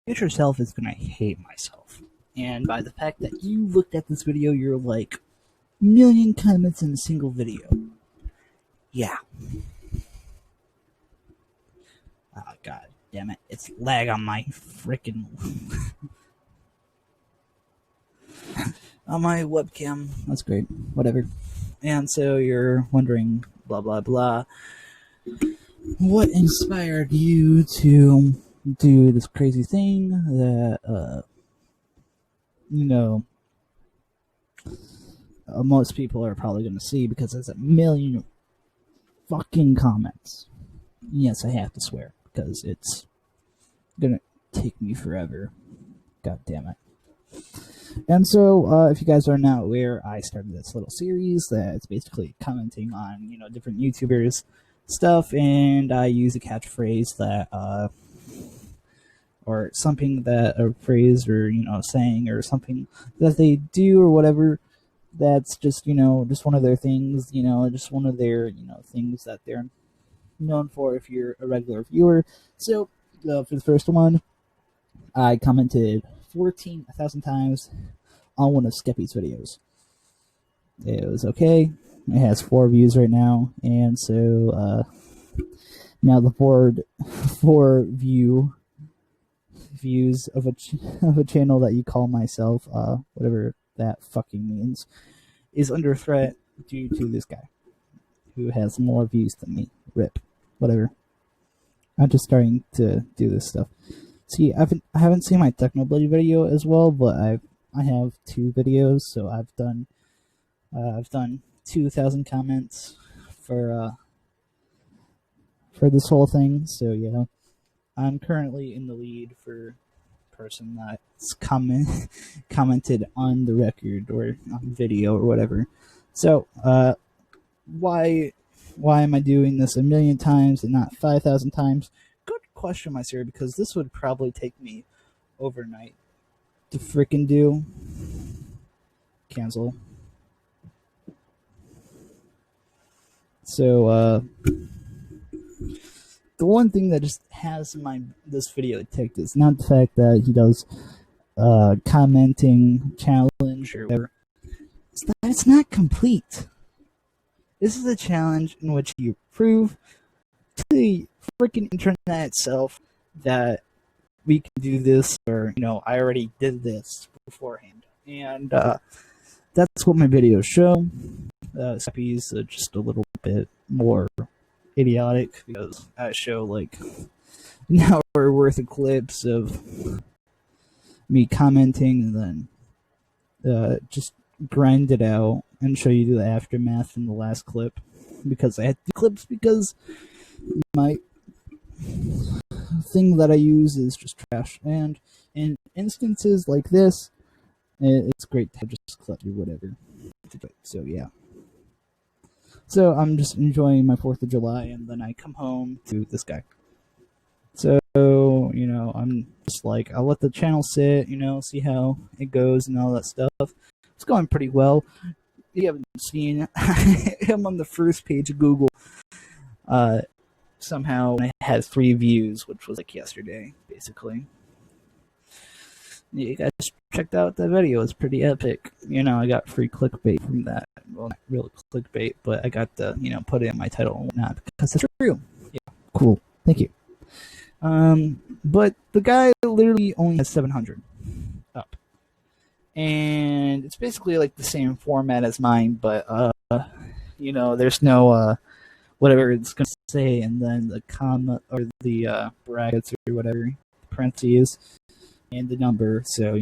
future self is gonna hate myself. And by the fact that you looked at this video, you're like, million comments in a single video. Yeah. Oh, god damn it. It's lag on my freaking on my webcam. That's great. Whatever. And so you're wondering, blah blah blah, what inspired you to do this crazy thing that most people are probably going to see because there's a million fucking comments. Yes, I have to swear because it's gonna take me forever. God damn it. And so, if you guys are not aware, I started this little series that's basically commenting on, different YouTubers' stuff, and I use a catchphrase that, or something that, a phrase or, saying or something that they do or whatever, that's just, just one of their things, just one of their, things that they're known for if you're a regular viewer. So, for the first one, I commented 14,000 times on one of Skeppy's videos. It was okay. It has 4 views right now, and so now the four views of a channel that you call myself, whatever that fucking means, is under threat due to this guy who has more views than me. Rip. Whatever. I'm just starting to do this stuff. See, I haven't seen my Technoblade video as well, but I have 2 videos, so I've done 2,000 comments for this whole thing. So yeah, I'm currently in the lead for person that's commented on the record or on video or whatever. So why am I doing this a million times and not 5,000 times? Good question, my sir, because this would probably take me overnight to freaking do. Cancel. So, the one thing that just has this video ticked is not the fact that he does commenting challenge or whatever. It's that it's not complete. This is a challenge in which you prove to the freaking internet itself that we can do this, or I already did this beforehand, and that's what my videos show. Skeppy's just a little bit more idiotic because I show like an hour worth of clips of me commenting and then just grind it out and show you the aftermath in the last clip, because I had the clips because my thing that I use is just trash, and in instances like this, it's great to just clip or whatever. So yeah. So I'm just enjoying my 4th of July, and then I come home to this guy. So, I'm just like, I'll let the channel sit, see how it goes and all that stuff. It's going pretty well. You haven't seen him on the first page of Google. Somehow I had 3 views, which was like yesterday, basically. You guys checked out that video. It's pretty epic. I got free clickbait from that. Well, not real clickbait, but I got to, put it in my title and whatnot because it's true. Yeah, cool. Thank you. But the guy literally only has 700 up. And it's basically like the same format as mine, but, there's no, whatever it's going to say, and then the comma or the brackets or whatever, parentheses, and the number, so,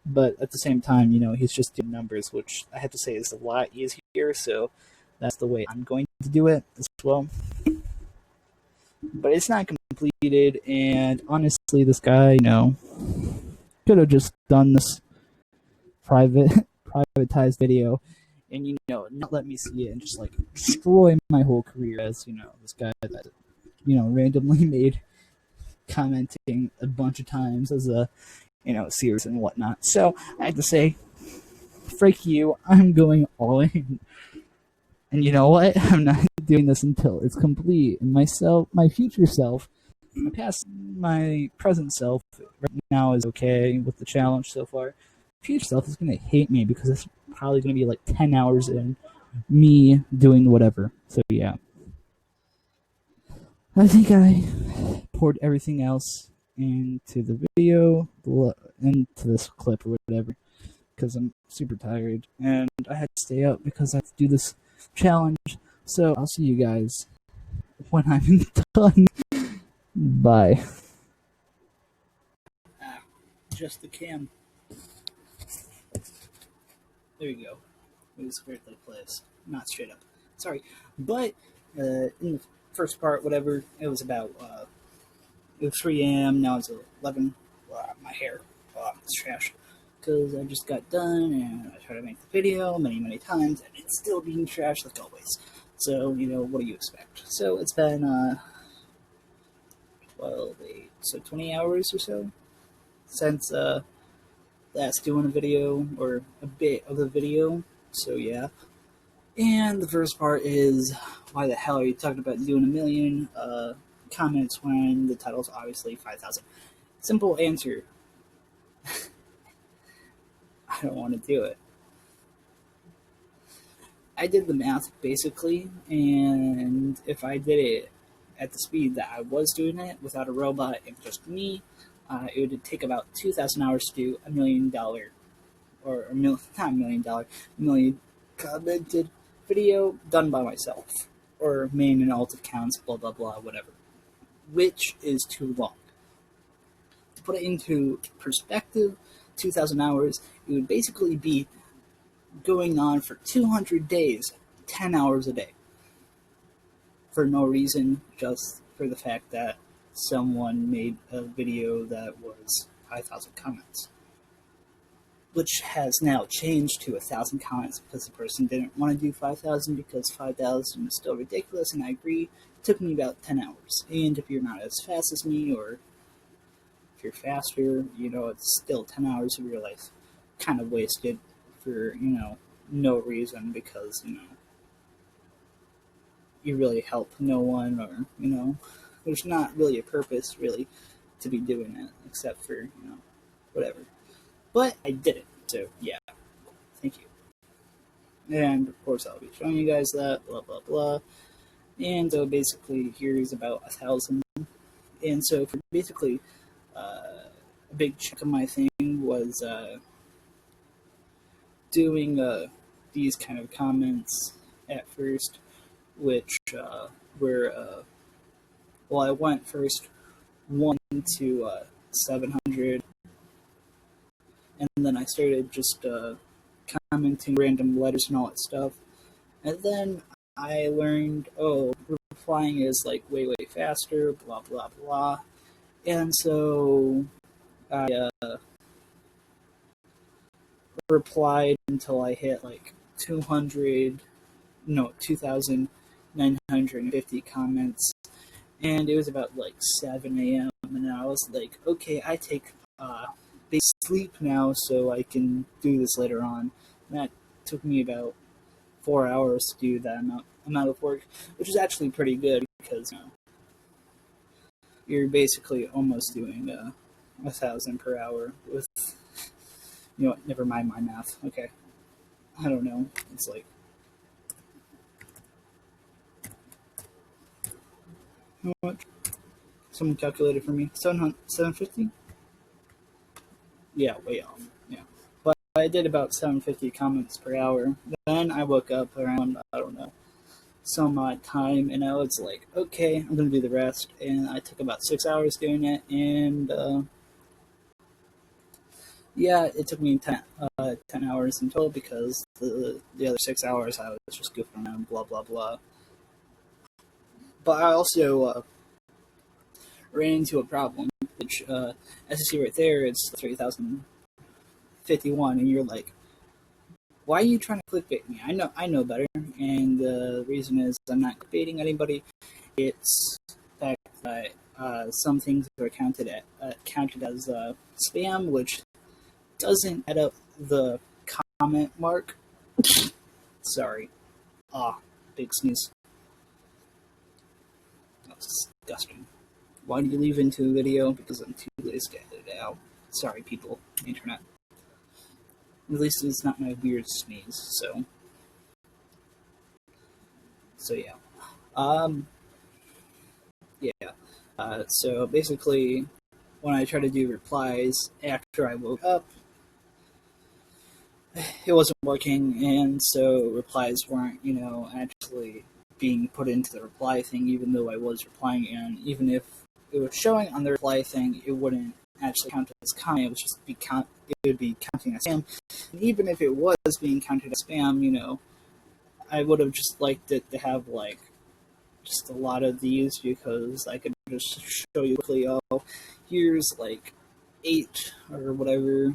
but at the same time, he's just doing numbers, which I have to say is a lot easier, so that's the way I'm going to do it as well. But it's not completed, and honestly, this guy, could have just done this privatized video and, not let me see it and just, like, destroy my whole career as, this guy that, randomly made commenting a bunch of times as a, series and whatnot. So I have to say, freak you, I'm going all in. And you know what? I'm not doing this until it's complete. And my future self my past, my present self right now is okay with the challenge so far. Future self is gonna hate me because it's probably gonna be like 10 hours in me doing whatever. So yeah, I think I poured everything else into the video, into this clip or whatever, because I'm super tired and I had to stay up because I have to do this challenge. So I'll see you guys when I'm done. Bye. Just the cam. There you go. It was weirdly placed. Not straight up. Sorry. But in the first part, whatever, it was about it was 3 a.m. Now it's 11. My hair. It's trash. Because I just got done and I tried to make the video many, many times and it's still being trashed like always. So, what do you expect? So it's been 20 hours or so since last doing a video, or a bit of the video. So yeah. And the first part is, why the hell are you talking about doing a million comments when the title's obviously 5,000? Simple answer. I don't want to do it. I did the math basically, and if I did it at the speed that I was doing it without a robot and just me, it would take about 2,000 hours to do $1 million, or not $1 million, $1 million commented video done by myself, or main and alt accounts, blah blah blah, whatever, which is too long. To put it into perspective, 2,000 hours, it would basically be going on for 200 days, 10 hours a day, for no reason, just for the fact that someone made a video that was 5,000 comments, which has now changed to 1,000 comments because the person didn't want to do 5,000 because 5,000 is still ridiculous, and I agree. It took me about 10 hours, and if you're not as fast as me, or if you're faster, it's still 10 hours of your life kind of wasted for, no reason, because, you really help no one, or, there's not really a purpose, really, to be doing it, except for, whatever. But I did it, so yeah, thank you. And of course I'll be showing you guys that, blah blah blah. And so basically here's about 1,000. And so for basically a big chunk of my thing was doing these kind of comments at first, which were, I went first 1 to 700, and then I started just commenting random letters and all that stuff, and then I learned, replying is like way, way faster, blah, blah, blah, and so I replied until I hit like 2,950 comments, and it was about like 7 a.m., and I was like, okay, I take big sleep now so I can do this later on. And that took me about 4 hours to do that amount of work, which is actually pretty good because you're basically almost doing 1,000 per hour with, never mind my math. Okay, I don't know. It's like, how much? Someone calculated for me. 750? Yeah, way off. Yeah. But I did about 750 comments per hour. Then I woke up around, I don't know, some odd time, and I was like, okay, I'm going to do the rest. And I took about 6 hours doing it, and yeah, it took me 10 hours in total because the other 6 hours I was just goofing around, blah, blah, blah. But I also ran into a problem, which, as you see right there, it's 3,051, and you're like, why are you trying to clickbait me? I know better, and the reason is I'm not clickbaiting anybody. It's the fact that some things are counted as spam, which doesn't add up the comment mark. Sorry. Big sneeze. That was disgusting. Why do you leave into a video? Because I'm too lazy to edit it out. Sorry, people, internet. At least it's not my weird sneeze. So yeah. Yeah. So basically, when I try to do replies after I woke up, it wasn't working, and so replies weren't, actually being put into the reply thing, even though I was replying, and even if it was showing on the reply thing, it wouldn't actually count as comment. It would just it would be counting as spam. And even if it was being counted as spam, I would have just liked it to have like just a lot of these, because I could just show you quickly. Oh, here's like 8 or whatever.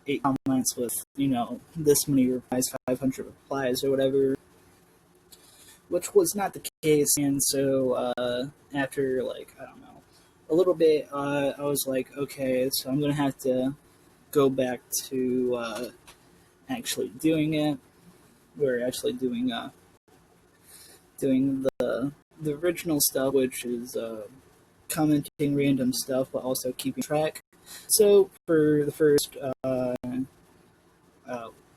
8 comments with, this many replies, 500 replies or whatever, which was not the case. And so after, like, I don't know, a little bit, I was like, okay, so I'm going to have to go back to actually doing it. We're actually doing the original stuff, which is commenting random stuff, but also keeping track. So for the first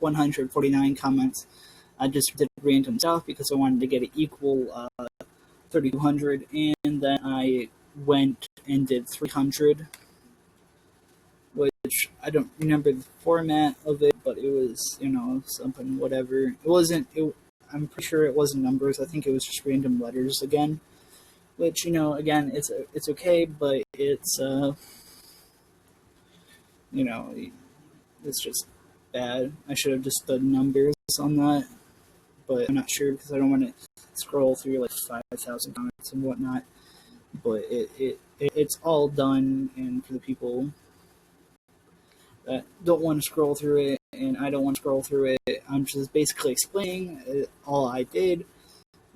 149 comments, I just did random stuff because I wanted to get it equal 3,200, and then I went and did 300, which I don't remember the format of it, but it was, something, whatever. I'm pretty sure it wasn't numbers. I think it was just random letters again, which, again, it's okay, but it's, it's just bad. I should have just done numbers on that, but I'm not sure because I don't want to scroll through like 5,000 comments and whatnot. But it's all done, and for the people that don't want to scroll through it, and I don't want to scroll through it, I'm just basically explaining all I did,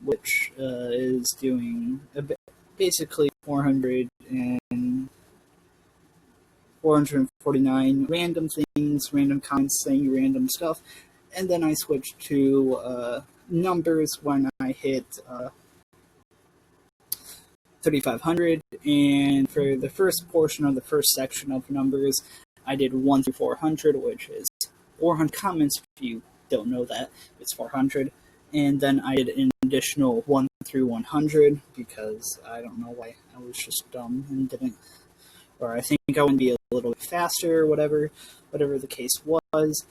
which is doing basically 449 random things, random comments saying random stuff, and then I switched to numbers when I hit 3,500, and for the first portion of the first section of numbers, I did 1 through 400, which is 400 comments. If you don't know that, it's 400, and then I did an additional 1 through 100 because I don't know why. I was just dumb and didn't, or I think I would be a little bit faster, whatever the case was.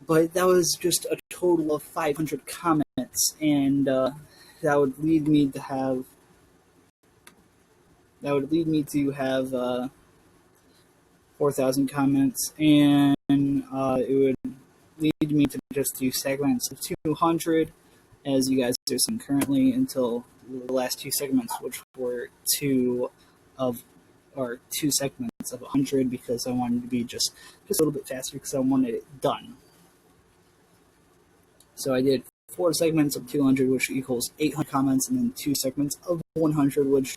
But that was just a total of 500 comments, and that would lead me to have 4,000 comments, and it would lead me to just do segments of 200, as you guys are seeing currently, until the last 2 segments, which were 2 segments of 100, because I wanted to be just a little bit faster because I wanted it done. So I did 4 segments of 200, which equals 800 comments, and then 2 segments of 100, which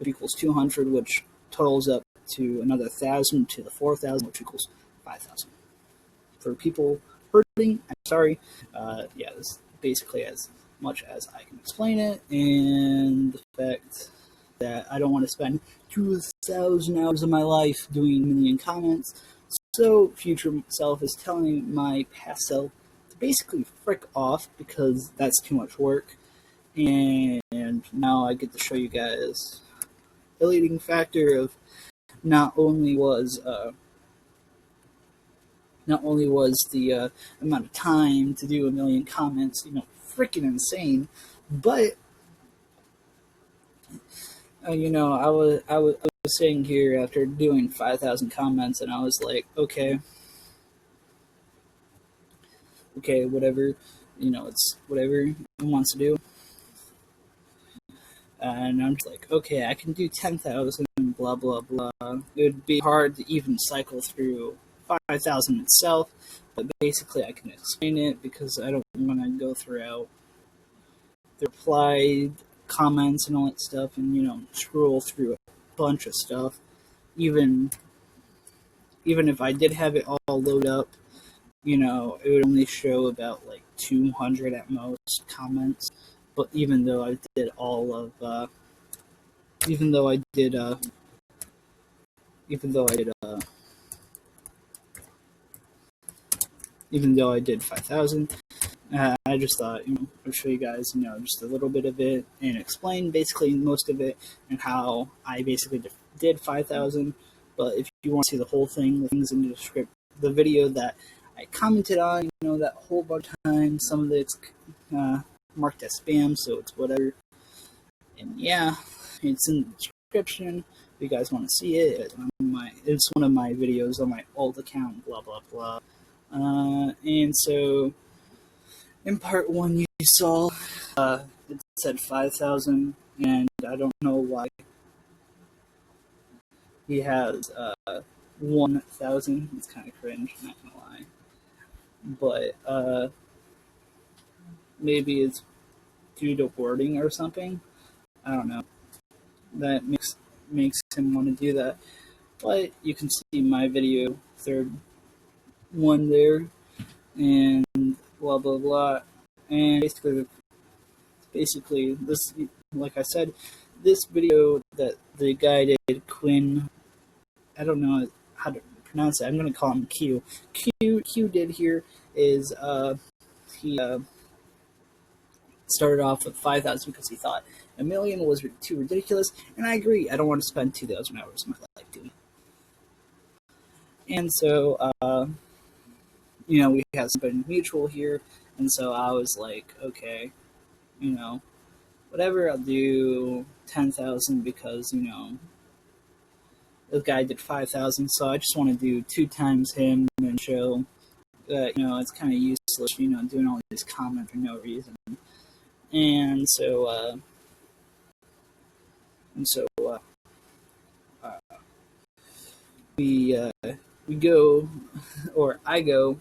equals 200, which totals up to another 1,000 to the 4,000, which equals 5,000. For people hurting, I'm sorry. Yeah, this is basically as much as I can explain it, and the fact that I don't want to spend 2,000 hours of my life doing a million comments. So future self is telling my past self to basically frick off, because that's too much work. And now I get to show you guys the leading factor of not only was the amount of time to do a million comments, freaking insane, but I was sitting here after doing 5,000 comments, and I was like, okay, whatever, it's whatever he wants to do. And I'm just like, okay, I can do 10,000, blah, blah, blah. It would be hard to even cycle through 5,000 itself, but basically I can explain it because I don't want to go throughout the replied comments and all that stuff and, scroll through a bunch of stuff. Even if I did have it all loaded up, it would only show about like 200 at most comments. But even though I did all of even though I did, even though I did 5,000. I just thought, I'd show you guys, just a little bit of it and explain basically most of it and how I basically did 5,000. But if you want to see the whole thing, the things in the script, the video that I commented on, that whole bunch of times, some of it's marked as spam, so it's whatever. And yeah, it's in the description. If you guys want to see it, it's one of my videos on my old account, blah, blah, blah. And so in part 1 you saw it said 5,000, and I don't know why he has 1,000. It's kind of cringe, not gonna lie. But maybe it's due to wording or something. I don't know. That makes him want to do that. But you can see my video, third one there, and blah blah blah. And basically this, like I said, this video that the guy did, Quinn, I don't know how to pronounce it. I'm gonna call him Q. Q did here is he started off with 5,000 because he thought 1 million was too ridiculous, and I agree. I don't want to spend 2,000 hours of my life doing it. And so we have something mutual here, and so I was like, okay, whatever, I'll do 10,000 because the guy did 5,000, so I just want to do 2 times him and show that it's kind of useless, doing all these comments for no reason. And so we go, or I go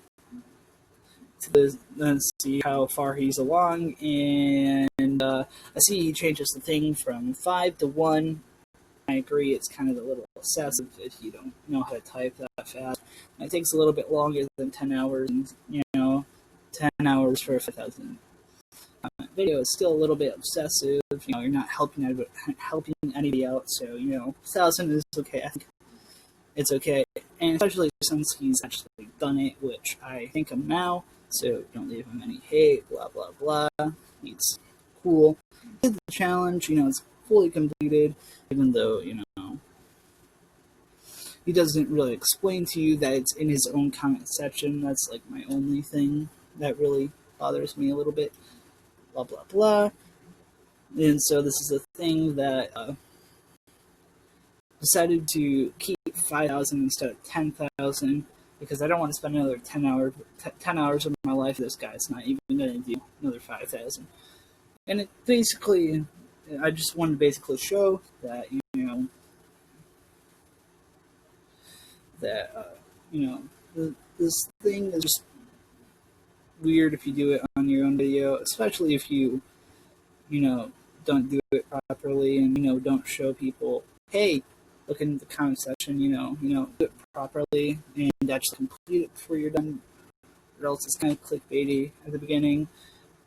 to see how far he's along, and I see he changes the thing from 5 to 1. I agree, it's kind of a little excessive if you don't know how to type that fast. And it takes a little bit longer than 10 hours, and 10 hours for a 5,000 video is still a little bit obsessive. You're not helping anybody out, so 1,000 is okay. I think it's okay, and especially since he's actually done it, which I think him now. So don't leave him any hate. Blah blah blah. He's cool. He did the challenge. It's fully completed, even though he doesn't really explain to you that it's in his own comment section. That's like my only thing that really bothers me a little bit. Blah blah blah. And so this is a thing that decided to keep 5,000 instead of 10,000 because I don't want to spend another 10 hours of my life with this guy. It's not even going to do another 5,000. And it basically, I just wanted to basically show that this thing is just weird if you do it on your own video, especially if you don't do it properly and don't show people, hey, look in the comment section, do it properly and actually complete it before you're done, or else it's kind of clickbaity at the beginning.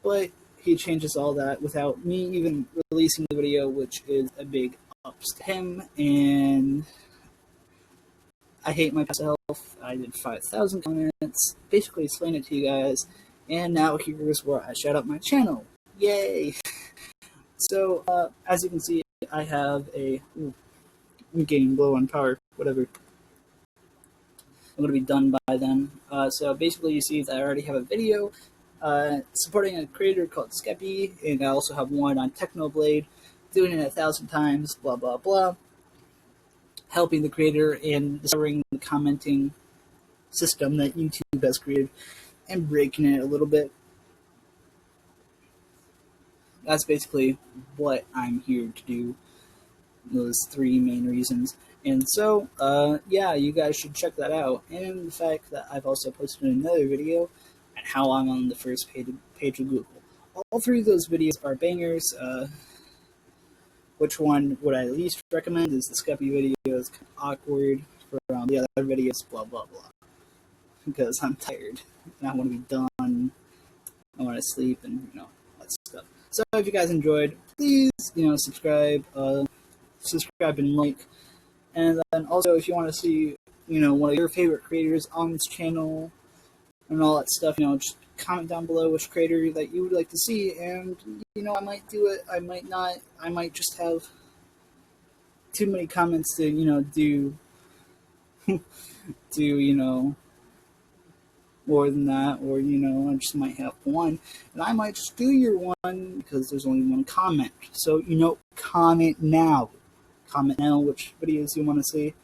But he changes all that without me even releasing the video, which is a big ups to him, and I hate myself. I did 5,000 comments, basically explained it to you guys, and now here's where I shout out my channel. Yay! So, as you can see, I have I'm getting low on power, whatever. I'm going to be done by then. So basically you see that I already have a video supporting a creator called Skeppy, and I also have one on Technoblade, doing it 1,000 times, blah blah blah, helping the creator in discovering the commenting system that YouTube has created and breaking it a little bit. That's basically what I'm here to do, those 3 main reasons. And so, yeah, you guys should check that out. And the fact that I've also posted another video on how I'm on the first page of Google. All 3 of those videos are bangers. Which one would I least recommend is the Skeppy video. It's kind of awkward. For the other videos, blah, blah, blah. Because I'm tired and I want to be done. I want to sleep and, all that stuff. So if you guys enjoyed, please, subscribe. subscribe and like. And then also, if you want to see, one of your favorite creators on this channel and all that stuff, just comment down below which creator that you would like to see, and, I might do it, I might not, I might just have too many comments to, do, more than that, or, I just might have one, and I might just do your one because there's only one comment. So, comment now. Comment now which videos you want to see.